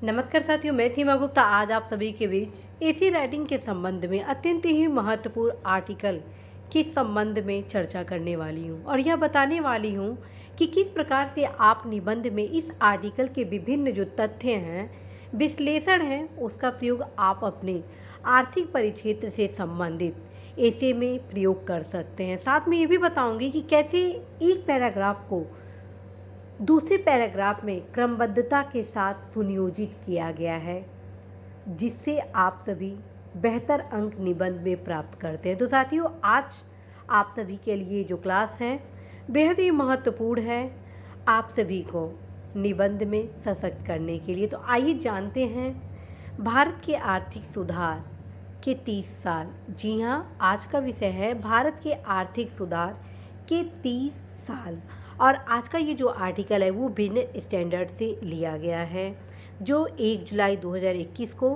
नमस्कार साथियों, मैं सीमा गुप्ता आज आप सभी के बीच एसी राइटिंग के संबंध में अत्यंत ही महत्वपूर्ण आर्टिकल के संबंध में चर्चा करने वाली हूं और यह बताने वाली हूं कि किस प्रकार से आप निबंध में इस आर्टिकल के विभिन्न जो तथ्य हैं, विश्लेषण हैं, उसका प्रयोग आप अपने आर्थिक परिक्षेत्र से संबंधित ऐसे में प्रयोग कर सकते हैं। साथ में ये भी बताऊंगी कि कैसे एक पैराग्राफ को दूसरे पैराग्राफ में क्रमबद्धता के साथ सुनियोजित किया गया है, जिससे आप सभी बेहतर अंक निबंध में प्राप्त करते हैं। तो साथियों, आज आप सभी के लिए जो क्लास है बेहद ही महत्वपूर्ण है आप सभी को निबंध में सशक्त करने के लिए। तो आइए जानते हैं भारत के आर्थिक सुधार के 30 साल। जी हाँ, आज का विषय है भारत के आर्थिक सुधार के 30 साल। और आज का ये जो आर्टिकल है वो बिजनेस स्टैंडर्ड से लिया गया है, जो 1 जुलाई 2021 को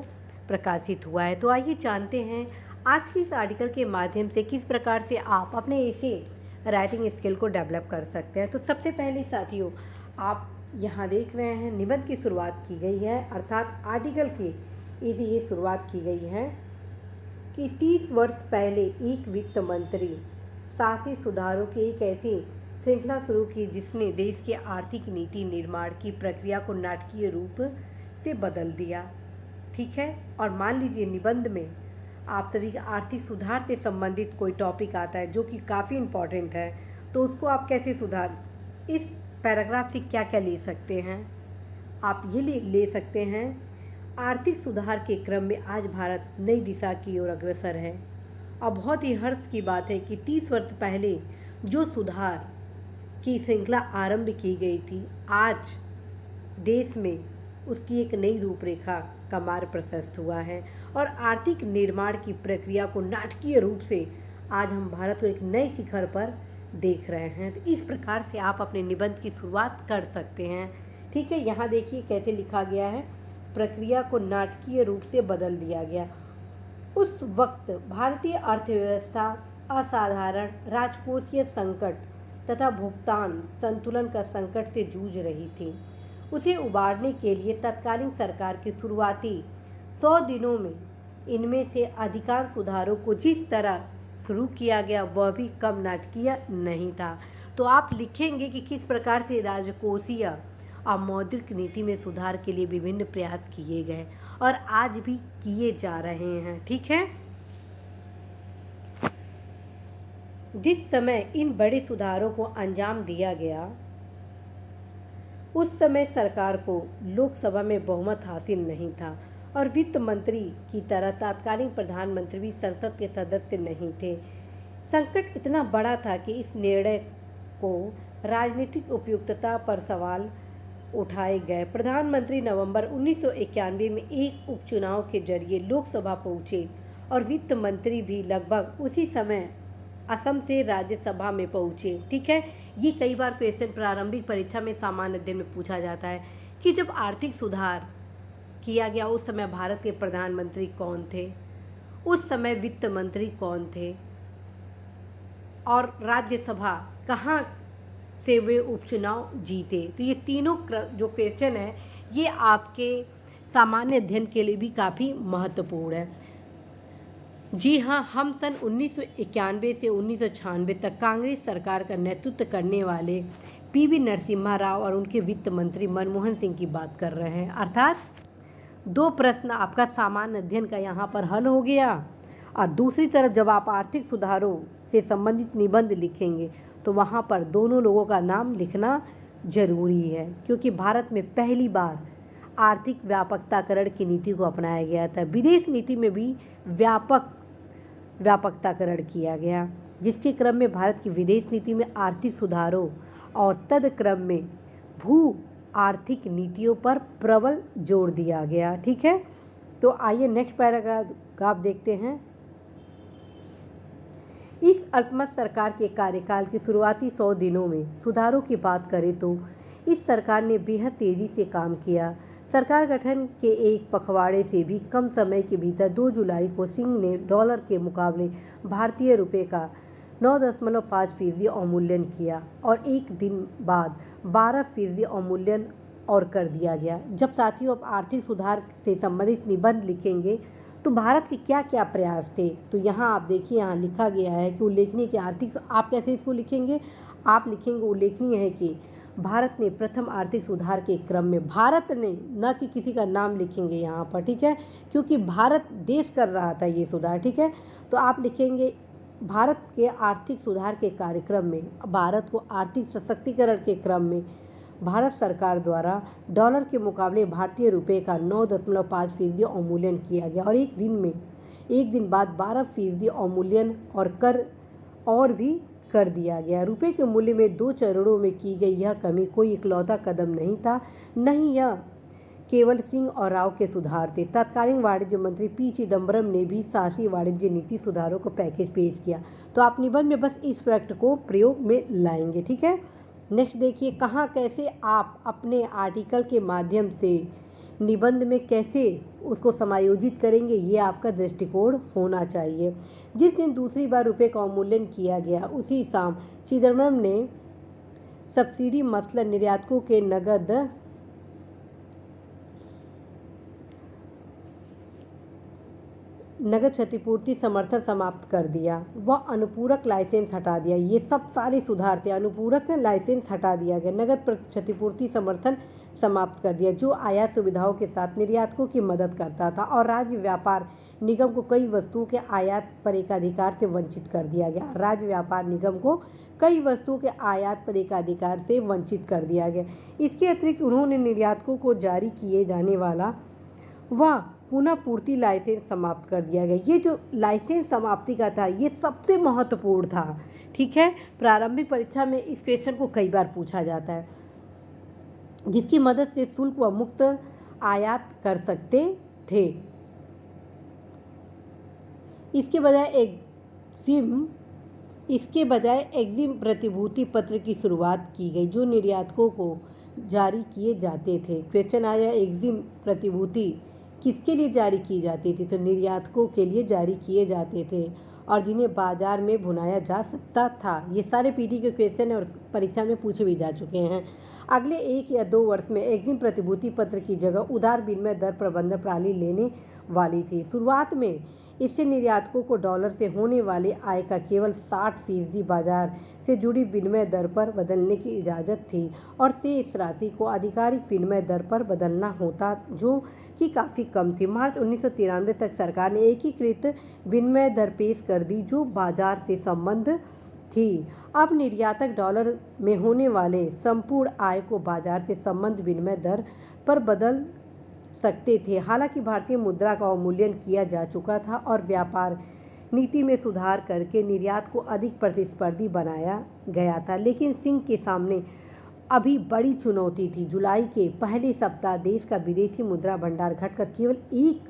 प्रकाशित हुआ है। तो आइए जानते हैं आज के इस आर्टिकल के माध्यम से किस प्रकार से आप अपने ऐसे राइटिंग स्किल को डेवलप कर सकते हैं। तो सबसे पहले साथियों, आप यहाँ देख रहे हैं निबंध की शुरुआत की गई है, अर्थात आर्टिकल की ये शुरुआत की गई है कि 30 वर्ष पहले एक वित्त मंत्री शासी सुधारों की एक ऐसी श्रृंखला शुरू की जिसने देश के आर्थिक नीति निर्माण की प्रक्रिया को नाटकीय रूप से बदल दिया। ठीक है, और मान लीजिए निबंध में आप सभी का आर्थिक सुधार से संबंधित कोई टॉपिक आता है जो कि काफ़ी इम्पॉर्टेंट है, तो उसको आप कैसे सुधार, इस पैराग्राफ से क्या क्या ले सकते हैं। आप ये ले सकते हैं, आर्थिक सुधार के क्रम में आज भारत नई दिशा की ओर अग्रसर है। और बहुत ही हर्ष की बात है कि 30 वर्ष पहले जो सुधार की श्रृंखला आरंभ की गई थी, आज देश में उसकी एक नई रूपरेखा का मार्ग प्रशस्त हुआ है और आर्थिक निर्माण की प्रक्रिया को नाटकीय रूप से आज हम भारत को एक नए शिखर पर देख रहे हैं। तो इस प्रकार से आप अपने निबंध की शुरुआत कर सकते हैं। ठीक है, यहाँ देखिए कैसे लिखा गया है, प्रक्रिया को नाटकीय रूप से बदल दिया गया। उस वक्त भारतीय अर्थव्यवस्था असाधारण राजकोषीय संकट तथा भुगतान संतुलन का संकट से जूझ रही थी। उसे उबारने के लिए तत्कालीन सरकार के शुरुआती 100 दिनों में इनमें से अधिकांश सुधारों को जिस तरह शुरू किया गया वह भी कम नाटकीय नहीं था। तो आप लिखेंगे कि किस प्रकार से राजकोषीय और मौद्रिक नीति में सुधार के लिए विभिन्न प्रयास किए गए और आज भी किए जा रहे हैं। ठीक है, जिस समय इन बड़े सुधारों को अंजाम दिया गया उस समय सरकार को लोकसभा में बहुमत हासिल नहीं था और वित्त मंत्री की तरह तत्कालीन प्रधानमंत्री भी संसद के सदस्य नहीं थे। संकट इतना बड़ा था कि इस निर्णय को राजनीतिक उपयुक्तता पर सवाल उठाए गए। प्रधानमंत्री नवंबर 1991 में एक उपचुनाव के जरिए लोकसभा पहुंचे और वित्त मंत्री भी लगभग उसी समय असम से राज्यसभा में पहुंचे। ठीक है, ये कई बार क्वेश्चन प्रारंभिक परीक्षा में सामान्य अध्ययन में पूछा जाता है कि जब आर्थिक सुधार किया गया उस समय भारत के प्रधानमंत्री कौन थे, उस समय वित्त मंत्री कौन थे और राज्यसभा कहाँ से वे उपचुनाव जीते। तो ये तीनों जो क्वेश्चन है ये आपके सामान्य अध्ययन के लिए भी काफ़ी महत्वपूर्ण है। जी हाँ, हम सन 1991 से 1996 तक कांग्रेस सरकार का नेतृत्व करने वाले पीवी नरसिम्हा राव और उनके वित्त मंत्री मनमोहन सिंह की बात कर रहे हैं। अर्थात 2 प्रश्न आपका सामान्य अध्ययन का यहाँ पर हल हो गया और दूसरी तरफ जब आप आर्थिक सुधारों से संबंधित निबंध लिखेंगे तो वहाँ पर दोनों लोगों का नाम लिखना जरूरी है, क्योंकि भारत में पहली बार आर्थिक व्यापकताकरण की नीति को अपनाया गया था। विदेश नीति में भी व्यापकताकरण किया गया, जिसके क्रम में भारत की विदेश नीति में आर्थिक सुधारों और तदक्रम में भू आर्थिक नीतियों पर प्रबल जोर दिया गया। ठीक है, तो आइए नेक्स्ट पैराग्राफ देखते हैं। इस अल्पमत सरकार के कार्यकाल के शुरुआती 100 दिनों में सुधारों की बात करें तो इस सरकार ने बेहद तेज़ी से काम किया। सरकार गठन के एक पखवाड़े से भी कम समय के भीतर 2 जुलाई को सिंह ने डॉलर के मुकाबले भारतीय रुपये का 9.5% अवमूल्यन किया और एक दिन बाद 12% अवमूल्यन और कर दिया गया। जब साथियों आप आर्थिक सुधार से संबंधित निबंध लिखेंगे तो भारत के क्या क्या प्रयास थे, तो यहाँ आप देखिए, यहाँ लिखा गया है कि उल्लेखनीय कि आर्थिक, आप कैसे इसको लिखेंगे, आप लिखेंगे उल्लेखनीय है कि भारत ने प्रथम आर्थिक सुधार के क्रम में, भारत ने, न कि किसी का नाम लिखेंगे यहाँ पर, ठीक है, क्योंकि भारत देश कर रहा था ये सुधार, ठीक है। तो आप लिखेंगे भारत के आर्थिक सुधार के कार्यक्रम में, भारत को आर्थिक सशक्तिकरण के क्रम में भारत सरकार द्वारा डॉलर के मुकाबले भारतीय रुपये का 9.5% अवमूल्यन किया गया और एक दिन बाद 12% अवमूल्यन और कर और भी कर दिया गया। रुपये के मूल्य में 2 चरणों में की गई यह कमी कोई इकलौता कदम नहीं था, नहीं यह केवल सिंह और राव के सुधार थे। तत्कालीन वाणिज्य मंत्री पी चिदम्बरम ने भी साहसी वाणिज्य नीति सुधारों को पैकेज पेश किया। तो आप निबंध में बस इस फैक्ट को प्रयोग में लाएंगे, ठीक है। नेक्स्ट देखिए, कहाँ कैसे आप अपने आर्टिकल के माध्यम से निबंध में कैसे उसको समायोजित करेंगे, ये आपका दृष्टिकोण होना चाहिए। जिस दिन दूसरी बार रुपये का अवमूल्यन किया गया उसी शाम चिदम्बरम ने सब्सिडी मसलन निर्यातकों के नगद क्षतिपूर्ति समर्थन समाप्त कर दिया, वह अनुपूरक लाइसेंस हटा दिया। ये सब सारे सुधार थे। अनुपूरक लाइसेंस हटा दिया गया, नगद क्षतिपूर्ति समर्थन समाप्त कर दिया जो आयात सुविधाओं के साथ निर्यातकों की मदद करता था, और राज्य व्यापार निगम को कई वस्तुओं के आयात पर एकाधिकार से वंचित कर दिया गया। राज्य व्यापार निगम को कई वस्तुओं के आयात पर एकाधिकार से वंचित कर दिया गया। इसके अतिरिक्त उन्होंने निर्यातकों को जारी किए जाने वाला वह पुनः पूर्ति लाइसेंस समाप्त कर दिया गया। ये जो लाइसेंस समाप्ति का था ये सबसे महत्वपूर्ण था, ठीक है। प्रारंभिक परीक्षा में इस क्वेश्चन को कई बार पूछा जाता है, जिसकी मदद से शुल्क व मुक्त आयात कर सकते थे। इसके बजाय एग्जिम प्रतिभूति पत्र की शुरुआत की गई जो निर्यातकों को जारी किए जाते थे। क्वेश्चन आया, एग्जिम प्रतिभूति किसके लिए जारी की जाती थी, तो निर्यातकों के लिए जारी किए जाते थे और जिन्हें बाजार में भुनाया जा सकता था। ये सारे पीटी के क्वेश्चन और परीक्षा में पूछे भी जा चुके हैं। अगले 1 या 2 वर्ष में एग्जिम प्रतिभूति पत्र की जगह उदार विनिमय दर प्रबंधन प्रणाली लेने वाली थी। शुरुआत में इससे निर्यातकों को डॉलर से होने वाले आय का केवल 60% बाजार से जुड़ी विनिमय दर पर बदलने की इजाज़त थी और शेष राशि को आधिकारिक विनिमय दर पर बदलना होता, जो कि काफ़ी कम थी। मार्च 1993 तक सरकार ने एकीकृत विनिमय दर पेश कर दी जो बाजार से संबंध थी। अब निर्यातक डॉलर में होने वाले संपूर्ण आय को बाजार से संबंध विनिमय दर पर बदल सकते थे। हालांकि भारतीय मुद्रा का अवमूल्यन किया जा चुका था और व्यापार नीति में सुधार करके निर्यात को अधिक प्रतिस्पर्धी बनाया गया था, लेकिन सिंह के सामने अभी बड़ी चुनौती थी। जुलाई के पहले सप्ताह देश का विदेशी मुद्रा भंडार घटकर केवल 1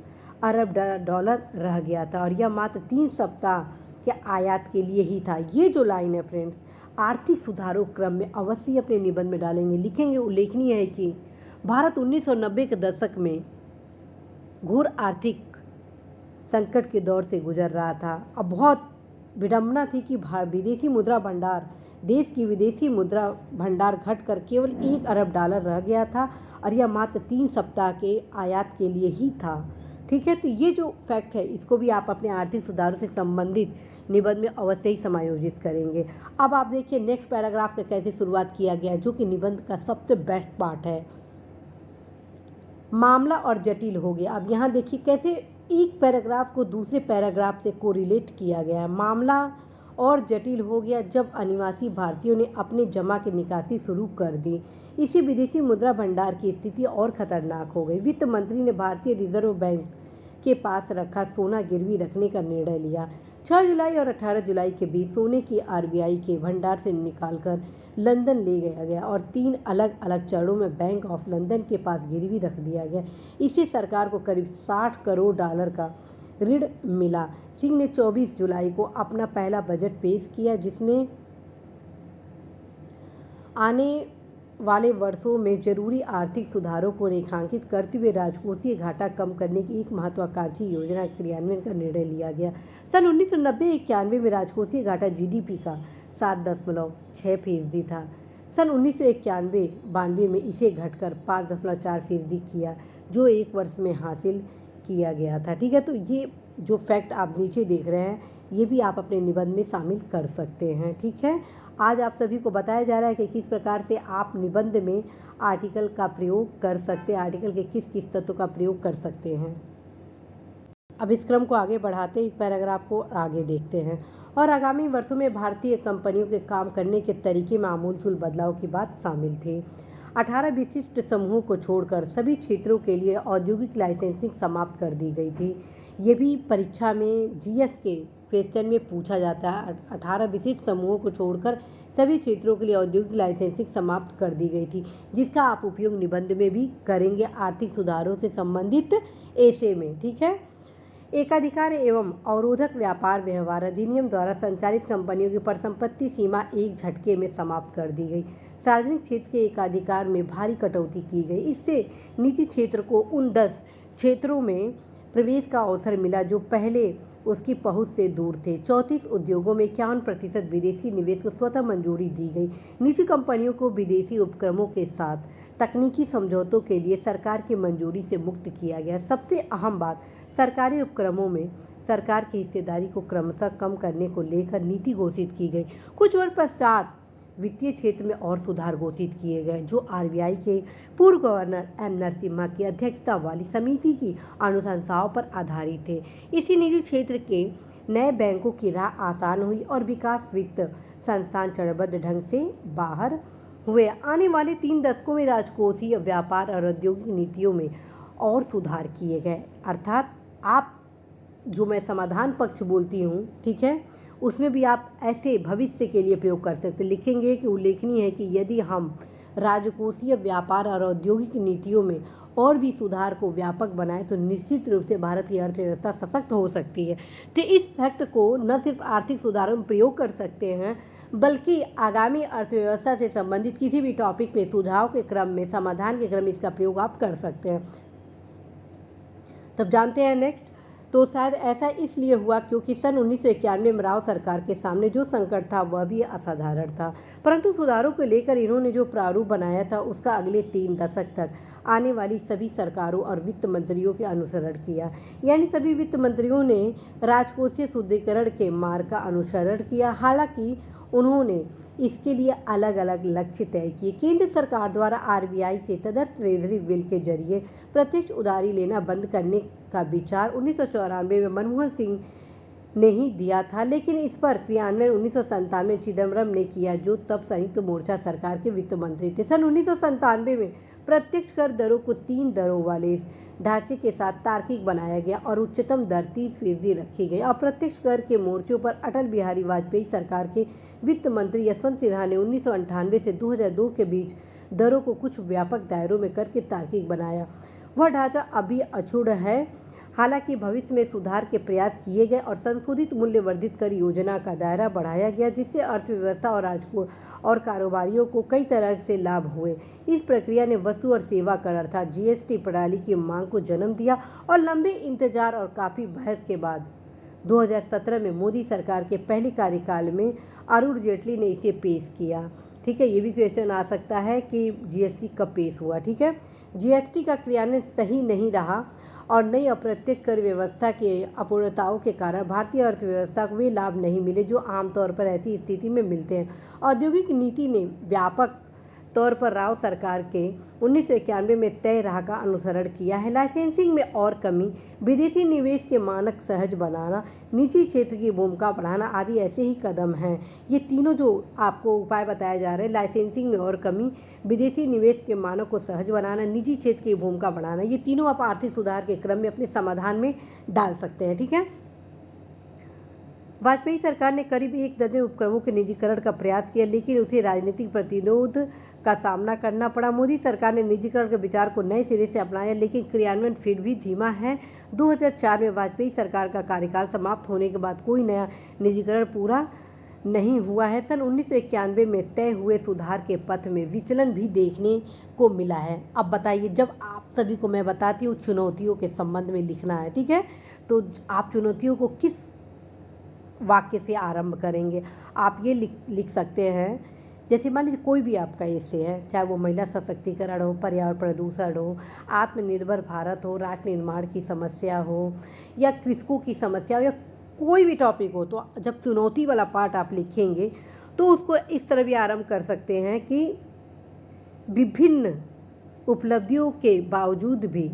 अरब डॉलर रह गया था और यह मात्र 3 सप्ताह के आयात के लिए ही था। ये जो लाइन है फ्रेंड्स, आर्थिक सुधारों क्रम में अवश्य अपने निबंध में डालेंगे, लिखेंगे। उल्लेखनीय है कि भारत 1990 के दशक में घोर आर्थिक संकट के दौर से गुजर रहा था। अब बहुत विडंबना थी कि विदेशी मुद्रा भंडार, देश की विदेशी मुद्रा भंडार घटकर केवल 1 अरब डॉलर रह गया था और यह मात्र 3 सप्ताह के आयात के लिए ही था, ठीक है। तो ये जो फैक्ट है इसको भी आप अपने आर्थिक सुधारों से संबंधित निबंध में अवश्य ही समायोजित करेंगे। अब आप देखिए नेक्स्ट पैराग्राफ का कैसे शुरुआत किया गया है, जो कि निबंध का सबसे बेस्ट पार्ट है। मामला और जटिल हो गया। अब यहाँ देखिए कैसे एक पैराग्राफ को दूसरे पैराग्राफ से कोरिलेट किया गया है। मामला और जटिल हो गया जब अनिवासी भारतीयों ने अपने जमा की निकासी शुरू कर दी। इसी विदेशी मुद्रा भंडार की स्थिति और खतरनाक हो गई। वित्त मंत्री ने भारतीय रिजर्व बैंक के पास रखा सोना गिरवी रखने का निर्णय लिया। 6 जुलाई और 18 जुलाई के बीच सोने की आरबीआई के भंडार से निकालकर लंदन ले गया गया और 3 अलग अलग चरणों में बैंक ऑफ लंदन के पास गिरवी रख दिया गया। इससे सरकार को करीब 60 करोड़ डॉलर का ऋण मिला। सिंह ने 24 जुलाई को अपना पहला बजट पेश किया, जिसने आने वाले वर्षों में जरूरी आर्थिक सुधारों को रेखांकित करते हुए राजकोषीय घाटा कम करने की एक महत्वाकांक्षी योजना क्रियान्वयन का निर्णय लिया गया। सन 1990-91 में राजकोषीय घाटा जीडीपी का 7.6% था। सन 1991-92 में इसे घटकर 5.4% किया, जो एक वर्ष में हासिल किया गया था। ठीक है, तो ये जो फैक्ट आप नीचे देख रहे हैं ये भी आप अपने निबंध में शामिल कर सकते हैं। ठीक है, आज आप सभी को बताया जा रहा है कि किस प्रकार से आप निबंध में आर्टिकल का प्रयोग कर सकते हैं, आर्टिकल के किस किस तत्वों का प्रयोग कर सकते हैं। अब इस क्रम को आगे बढ़ाते इस पैराग्राफ को आगे देखते हैं। और आगामी वर्षों में भारतीय कंपनियों के काम करने के तरीके में आमूलचूल बदलाव की बात शामिल थी। 18 विशिष्ट समूहों को छोड़कर सभी क्षेत्रों के लिए औद्योगिक लाइसेंसिंग समाप्त कर दी गई थी। ये भी परीक्षा में जीएस के क्वेश्चन में पूछा जाता है। 18 विशिष्ट समूहों को छोड़कर सभी क्षेत्रों के लिए औद्योगिक लाइसेंसिंग समाप्त कर दी गई थी, जिसका आप उपयोग निबंध में भी करेंगे आर्थिक सुधारों से संबंधित ऐसे में। ठीक है, एकाधिकार एवं अवरोधक व्यापार व्यवहार अधिनियम द्वारा संचालित कंपनियों की परिसंपत्ति सीमा एक झटके में समाप्त कर दी गई। सार्वजनिक क्षेत्र के एकाधिकार में भारी कटौती की गई। इससे निजी क्षेत्र को उन 10 क्षेत्रों में प्रवेश का अवसर मिला जो पहले उसकी पहुंच से दूर थे। 34 उद्योगों में 51% विदेशी निवेश को स्वतः मंजूरी दी गई। निजी कंपनियों को विदेशी उपक्रमों के साथ तकनीकी समझौतों के लिए सरकार की मंजूरी से मुक्त किया गया। सबसे अहम बात, सरकारी उपक्रमों में सरकार की हिस्सेदारी को क्रमशः कम करने को लेकर नीति घोषित की गई। कुछ वर्ष पश्चात वित्तीय क्षेत्र में और सुधार घोषित किए गए, जो आरबीआई के पूर्व गवर्नर एम नरसिम्हा की अध्यक्षता वाली समिति की अनुशंसाओं पर आधारित थे। इसी निजी क्षेत्र के नए बैंकों की राह आसान हुई और विकास वित्त संस्थान चरणबद्ध ढंग से बाहर हुए। आने वाले 3 दशकों में राजकोषीय, व्यापार और औद्योगिक नीतियों में और सुधार किए गए। अर्थात आप जो मैं समाधान पक्ष बोलती हूँ, ठीक है, उसमें भी आप ऐसे भविष्य के लिए प्रयोग कर सकते। लिखेंगे कि उल्लेखनीय है कि यदि हम राजकोषीय, व्यापार और औद्योगिक नीतियों में और भी सुधार को व्यापक बनाएं तो निश्चित रूप से भारत की अर्थव्यवस्था सशक्त हो सकती है। तो इस फैक्ट को न सिर्फ आर्थिक सुधारों में प्रयोग कर सकते हैं, बल्कि आगामी अर्थव्यवस्था से संबंधित किसी भी टॉपिक में सुझाव के क्रम में, समाधान के क्रम में इसका प्रयोग आप कर सकते हैं। तब जानते हैं नेक्स्ट, तो शायद ऐसा इसलिए हुआ क्योंकि सन 1991 में राव सरकार के सामने जो संकट था वह भी असाधारण था, परंतु सुधारों को लेकर इन्होंने जो प्रारूप बनाया था उसका अगले 3 दशक तक आने वाली सभी सरकारों और वित्त मंत्रियों के अनुसरण किया। यानी सभी वित्त मंत्रियों ने राजकोषीय शुद्धिकरण के मार्ग का अनुसरण किया। हालांकि उन्होंने इसके लिए अलग अलग लक्ष्य तय किए। केंद्र सरकार द्वारा आरबीआई से तदर्थ ट्रेजरी बिल के जरिए प्रत्यक्ष उधारी लेना बंद करने का विचार 1994 में मनमोहन सिंह ने ही दिया था, लेकिन इस पर क्रियान्वयन 1997 में चिदम्बरम ने किया, जो तब संयुक्त मोर्चा सरकार के वित्त मंत्री थे। सन 1997 में प्रत्यक्ष कर दरों को 3 दरों वाले ढांचे के साथ तार्किक बनाया गया और उच्चतम दर 30% रखी गई। अप्रत्यक्ष कर के मोर्चों पर अटल बिहारी वाजपेयी सरकार के वित्त मंत्री यशवंत सिन्हा ने 1998 से 2002 के बीच दरों को कुछ व्यापक दायरों में करके तार्किक बनाया। वह ढांचा अभी अक्षुण्ण है। हालांकि भविष्य में सुधार के प्रयास किए गए और संशोधित मूल्य वर्धित कर योजना का दायरा बढ़ाया गया, जिससे अर्थव्यवस्था और कारोबारियों को कई तरह से लाभ हुए। इस प्रक्रिया ने वस्तु और सेवा कर अर्थात जीएसटी प्रणाली की मांग को जन्म दिया और लंबे इंतजार और काफ़ी बहस के बाद 2017 में मोदी सरकार के पहले कार्यकाल में अरुण जेटली ने इसे पेश किया। ठीक है, ये भी क्वेश्चन आ सकता है कि जीएसटी कब पेश हुआ। ठीक है, जीएसटी का क्रियान्वयन सही नहीं रहा और नई अप्रत्यक्ष कर व्यवस्था के अपूर्णताओं के कारण भारतीय अर्थव्यवस्था को वे लाभ नहीं मिले जो आमतौर पर ऐसी स्थिति में मिलते हैं। औद्योगिक नीति ने व्यापक तौर पर राव सरकार के 1991 में तय राह का अनुसरण किया है। लाइसेंसिंग में और कमी, विदेशी निवेश के मानक सहज बनाना, निजी क्षेत्र की भूमिका बढ़ाना आदि ऐसे ही कदम हैं। ये तीनों जो आपको उपाय बताए जा रहे हैं, लाइसेंसिंग में और कमी, विदेशी निवेश के मानक को सहज बनाना, निजी क्षेत्र की भूमिका बढ़ाना, ये तीनों आप आर्थिक सुधार के क्रम में अपने समाधान में डाल सकते हैं। ठीक है, वाजपेयी सरकार ने करीब 1 दर्जन उपक्रमों के निजीकरण का प्रयास किया, लेकिन उसे राजनीतिक प्रतिरोध का सामना करना पड़ा। मोदी सरकार ने निजीकरण के विचार को नए सिरे से अपनाया, लेकिन क्रियान्वयन फिर भी धीमा है। 2004 में वाजपेयी सरकार का कार्यकाल समाप्त होने के बाद कोई नया निजीकरण पूरा नहीं हुआ है। सन 1991 में तय हुए सुधार के पथ में विचलन भी देखने को मिला है। अब बताइए, जब आप सभी को मैं बताती हूँ चुनौतियों के संबंध में लिखना है, ठीक है, तो आप चुनौतियों को किस वाक्य से आरंभ करेंगे? आप ये लिख सकते हैं जैसे मान लीजिए कोई भी आपका एसे है, चाहे वो महिला सशक्तिकरण हो, पर्यावरण प्रदूषण हो, आत्मनिर्भर भारत हो, राष्ट्र निर्माण की समस्या हो, या कृषकों की समस्या हो, या कोई भी टॉपिक हो, तो जब चुनौती वाला पार्ट आप लिखेंगे तो उसको इस तरह भी आरंभ कर सकते हैं कि विभिन्न उपलब्धियों के बावजूद भी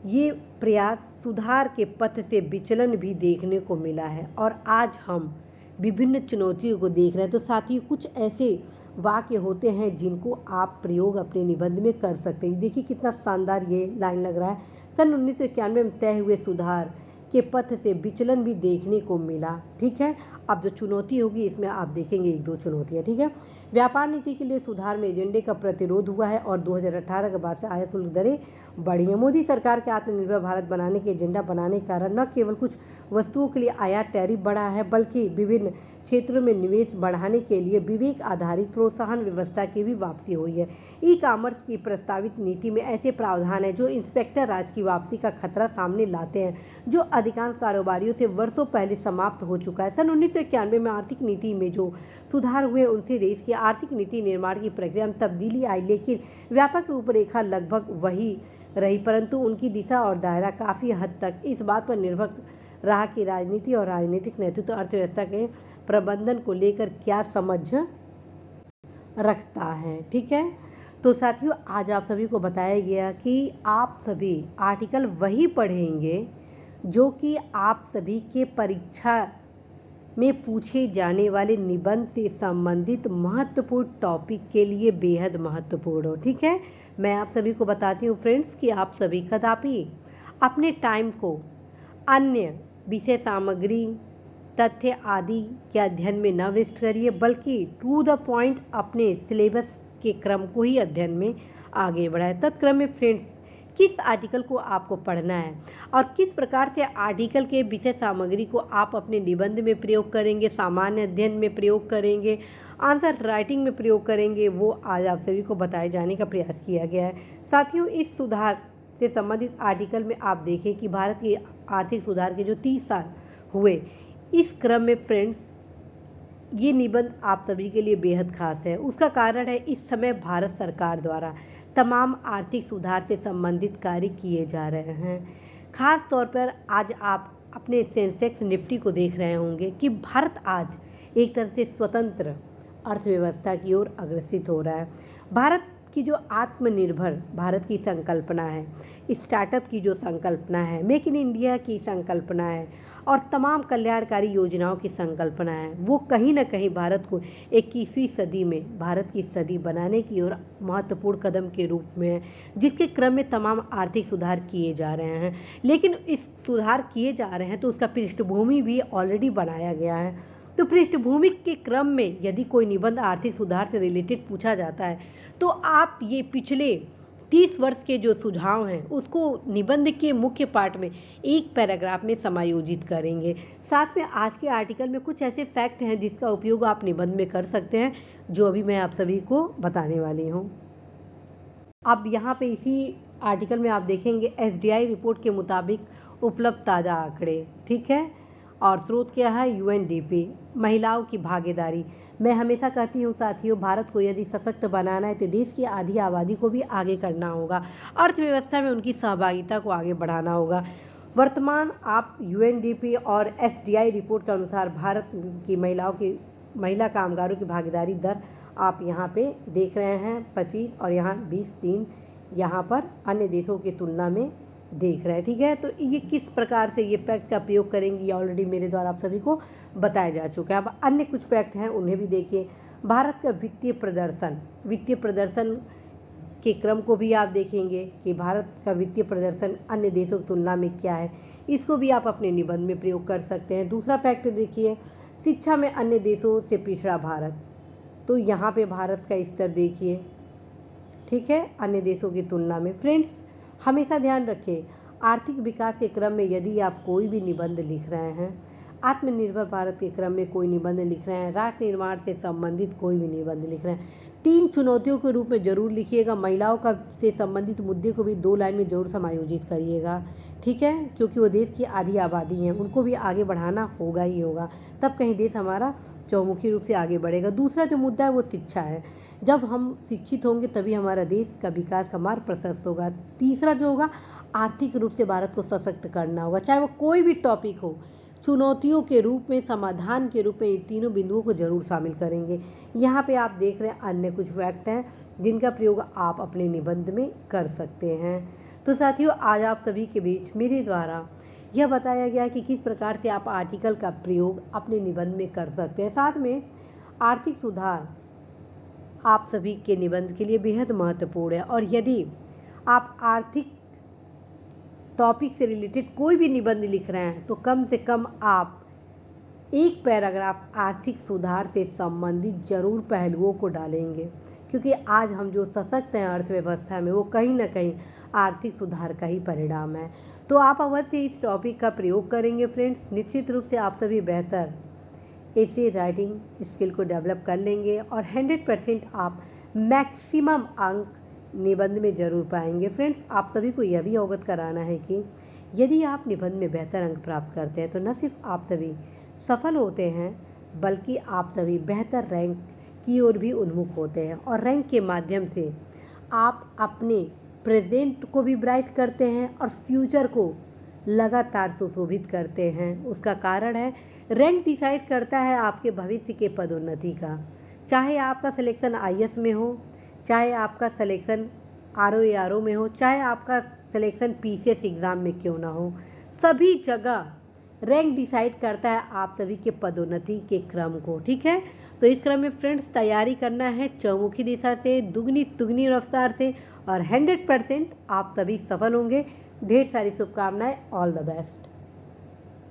ये प्रयास सुधार के पथ से विचलन भी देखने को मिला है और आज हम विभिन्न चुनौतियों को देख रहे हैं। तो साथियों, कुछ ऐसे वाक्य होते हैं जिनको आप प्रयोग अपने निबंध में कर सकते हैं। देखिए कितना शानदार ये लाइन लग रहा है। सन 1991 में तय हुए सुधार के पथ से विचलन भी देखने को मिला। ठीक है, अब जो चुनौती होगी इसमें आप देखेंगे एक दो चुनौतियाँ। ठीक है, व्यापार नीति के लिए सुधार में एजेंडे का प्रतिरोध हुआ है और 2018 के बाद से आयात शुल्क दरें बढ़ी हैं। मोदी सरकार के आत्मनिर्भर भारत बनाने के एजेंडा बनाने के कारण न केवल कुछ वस्तुओं के लिए आयात टैरिफ बढ़ा है, बल्कि विभिन्न क्षेत्रों में निवेश बढ़ाने के लिए विवेक आधारित प्रोत्साहन व्यवस्था की भी वापसी हुई है। ई कॉमर्स की प्रस्तावित नीति में ऐसे प्रावधान हैं जो इंस्पेक्टर राज की वापसी का खतरा सामने लाते हैं, जो अधिकांश कारोबारियों से वर्षों पहले समाप्त हो चुका है। सन 1991 में आर्थिक नीति में जो सुधार हुए उनसे देश की आर्थिक नीति निर्माण की प्रक्रिया में तब्दीली आई, लेकिन व्यापक रूपरेखा लगभग वही रही, परंतु उनकी दिशा और दायरा काफ़ी हद तक इस बात पर निर्भर रहा कि राजनीति और राजनीतिक नेतृत्व अर्थव्यवस्था के प्रबंधन को लेकर क्या समझ रखता है। ठीक है, तो साथियों आज आप सभी को बताया गया कि आप सभी आर्टिकल वही पढ़ेंगे जो कि आप सभी के परीक्षा में पूछे जाने वाले निबंध से संबंधित महत्वपूर्ण टॉपिक के लिए बेहद महत्वपूर्ण हो। ठीक है, मैं आप सभी को बताती हूँ फ्रेंड्स कि आप सभी कदापि अपने टाइम को अन्य विषय सामग्री, तथ्य आदि के अध्ययन में न वेस्ट करिए, बल्कि टू द पॉइंट अपने सिलेबस के क्रम को ही अध्ययन में आगे बढ़ाएं। तत्क्रम में फ्रेंड्स किस आर्टिकल को आपको पढ़ना है और किस प्रकार से आर्टिकल के विषय सामग्री को आप अपने निबंध में प्रयोग करेंगे, सामान्य अध्ययन में प्रयोग करेंगे, आंसर राइटिंग में प्रयोग करेंगे, वो आज आप सभी को बताए जाने का प्रयास किया गया है। साथियों, इस सुधार से संबंधित आर्टिकल में आप देखें कि भारत के आर्थिक सुधार के जो 30 साल हुए, इस क्रम में फ्रेंड्स ये निबंध आप सभी के लिए बेहद खास है। उसका कारण है इस समय भारत सरकार द्वारा तमाम आर्थिक सुधार से संबंधित कार्य किए जा रहे हैं। खास तौर पर आज आप अपने सेंसेक्स निफ्टी को देख रहे होंगे कि भारत आज एक तरह से स्वतंत्र अर्थव्यवस्था की ओर अग्रसित हो रहा है। भारत की जो आत्मनिर्भर भारत की संकल्पना है, स्टार्टअप की जो संकल्पना है, मेक इन इंडिया की संकल्पना है और तमाम कल्याणकारी योजनाओं की संकल्पना है, वो कहीं ना कहीं भारत को 21वीं सदी में भारत की सदी बनाने की ओर महत्वपूर्ण कदम के रूप में है, जिसके क्रम में तमाम आर्थिक सुधार किए जा रहे हैं। लेकिन इस सुधार किए जा रहे हैं तो उसका पृष्ठभूमि भी ऑलरेडी बनाया गया है। तो पृष्ठभूमि के क्रम में यदि कोई निबंध आर्थिक सुधार से रिलेटेड पूछा जाता है तो आप ये पिछले 30 वर्ष के जो सुझाव हैं उसको निबंध के मुख्य पार्ट में एक पैराग्राफ में समायोजित करेंगे। साथ में आज के आर्टिकल में कुछ ऐसे फैक्ट हैं जिसका उपयोग आप निबंध में कर सकते हैं, जो अभी मैं आप सभी को बताने वाली हूँ। अब यहाँ पे इसी आर्टिकल में आप देखेंगे एसडीआई रिपोर्ट के मुताबिक उपलब्ध ताज़ा आंकड़े। ठीक है, और स्रोत क्या है? यूएनडीपी। महिलाओं की भागीदारी। मैं हमेशा कहती हूँ साथियों, भारत को यदि सशक्त बनाना है तो देश की आधी आबादी को भी आगे करना होगा, अर्थव्यवस्था में उनकी सहभागिता को आगे बढ़ाना होगा। वर्तमान आप यूएनडीपी और एसडीआई रिपोर्ट के अनुसार भारत की महिला कामगारों की भागीदारी दर आप यहाँ पे देख रहे हैं 25 और यहाँ 20.3 यहाँ पर अन्य देशों की तुलना में देख रहे हैं। ठीक है, तो ये किस प्रकार से ये फैक्ट का प्रयोग करेंगे ये ऑलरेडी मेरे द्वारा आप सभी को बताया जा चुका है। अब अन्य कुछ फैक्ट हैं उन्हें भी देखिए। भारत का वित्तीय प्रदर्शन के क्रम को भी आप देखेंगे कि भारत का वित्तीय प्रदर्शन अन्य देशों की तुलना में क्या है, इसको भी आप अपने निबंध में प्रयोग कर सकते हैं। दूसरा फैक्ट देखिए, शिक्षा में अन्य देशों से पिछड़ा भारत, तो यहाँ पे भारत का स्तर देखिए। ठीक है, अन्य देशों की तुलना में। फ्रेंड्स हमेशा ध्यान रखें, आर्थिक विकास के क्रम में यदि आप कोई भी निबंध लिख रहे हैं, आत्मनिर्भर भारत के क्रम में कोई निबंध लिख रहे हैं, राष्ट्र निर्माण से संबंधित कोई भी निबंध लिख रहे हैं, 3 चुनौतियों के रूप में जरूर लिखिएगा। महिलाओं का से संबंधित मुद्दे को भी 2 लाइन में जरूर समायोजित करिएगा। ठीक है, क्योंकि वो देश की आधी आबादी है, उनको भी आगे बढ़ाना होगा ही होगा, तब कहीं देश हमारा चहुमुखी रूप से आगे बढ़ेगा। दूसरा जो मुद्दा है वो शिक्षा है। जब हम शिक्षित होंगे तभी हमारा देश का विकास का मार्ग प्रशस्त होगा। तीसरा जो होगा, आर्थिक रूप से भारत को सशक्त करना होगा, चाहे वो कोई भी टॉपिक हो। चुनौतियों के रूप में, समाधान के रूप में इन तीनों बिंदुओं को जरूर शामिल करेंगे। यहाँ पे आप देख रहे हैं अन्य कुछ फैक्ट हैं जिनका प्रयोग आप अपने निबंध में कर सकते हैं। तो साथियों, आज आप सभी के बीच मेरे द्वारा यह बताया गया कि किस प्रकार से आप आर्टिकल का प्रयोग अपने निबंध में कर सकते हैं। साथ में आर्थिक सुधार आप सभी के निबंध के लिए बेहद महत्वपूर्ण है, और यदि आप आर्थिक टॉपिक से रिलेटेड कोई भी निबंध लिख रहे हैं तो कम से कम आप एक पैराग्राफ आर्थिक सुधार से संबंधित जरूर पहलुओं को डालेंगे, क्योंकि आज हम जो सशक्त हैं अर्थव्यवस्था में वो कहीं ना कहीं आर्थिक सुधार का ही परिणाम है। तो आप अवश्य इस टॉपिक का प्रयोग करेंगे फ्रेंड्स। निश्चित रूप से आप सभी बेहतर ऐसे राइटिंग स्किल को डेवलप कर लेंगे और 100% आप मैक्सिमम अंक निबंध में जरूर पाएंगे। फ्रेंड्स, आप सभी को यह भी अवगत कराना है कि यदि आप निबंध में बेहतर अंक प्राप्त करते हैं तो न सिर्फ आप सभी सफल होते हैं, बल्कि आप सभी बेहतर रैंक की ओर भी उन्मुख होते हैं, और रैंक के माध्यम से आप अपने प्रेजेंट को भी ब्राइट करते हैं और फ्यूचर को लगातार सुशोभित करते हैं। उसका कारण है, रैंक डिसाइड करता है आपके भविष्य के पदोन्नति का। चाहे आपका सिलेक्शन आईएएस में हो, चाहे आपका सिलेक्शन आरओ में हो, चाहे आपका सिलेक्शन पीसीएस एग्ज़ाम में क्यों ना हो, सभी जगह रैंक डिसाइड करता है आप सभी के पदोन्नति के क्रम को। ठीक है, तो इस क्रम में फ्रेंड्स तैयारी करना है चौमुखी दिशा से, दुगनी तुगनी रफ्तार से, और 100% आप सभी सफल होंगे। ढेर सारी शुभकामनाएं। All the best.